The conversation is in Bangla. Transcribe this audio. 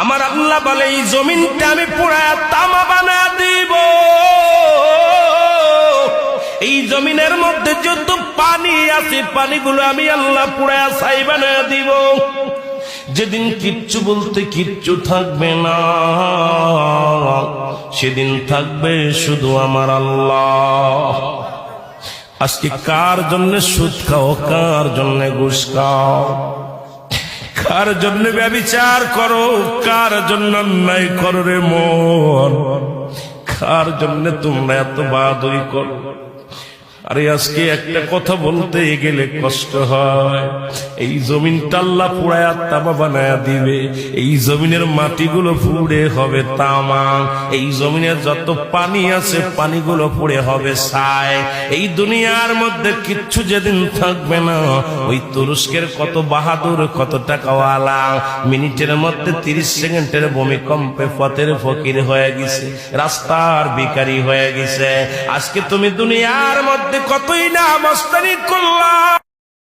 আমার আল্লাহ বলে এই জমিনটা আমি পুরায়া তামা বানা দিব। এই জমিনের মধ্যে যত পানি আছে পানিগুলো আমি আল্লাহ পুরায়া ছাই বানায়া দিব। যেদিন কিচ্ছু বলতে কিচ্ছু থাকবে না, সেদিন থাকবে শুধু আমার আল্লাহ। আজকে কার জন্য সুদ খাও, কার জন্য ঘুষ খাও, কার জন্য ব্যভিচার করো, কার জন্য অন্যায় করো রে মন, কার জন্য তোমরা এত বাদই করো। আরে আজকে একটা কথা বলতে গেলে কষ্ট হয়। এই জমিনটা আল্লাহ পুরায়া তামা বানায়া দিবে। এই জমিনের মাটিগুলো পুড়ে হবে তামা। এই জমিনের যত পানি আছে পানিগুলো পুড়ে হবে ছাই। এই দুনিয়ার মধ্যে কিচ্ছু যেদিন থাকবে না, ওই তুরস্কের কত বাহাদুর, কত টাকাওয়ালা মিনিটের মধ্যে 30 সেকেন্ডের ভূমিকম্পে পথের ফকির হয়ে গেছে, রাস্তার ভিখারি হয়ে গেছে। আজকে তুমি দুনিয়ার মধ্যে কতই না মস্তানি করলা,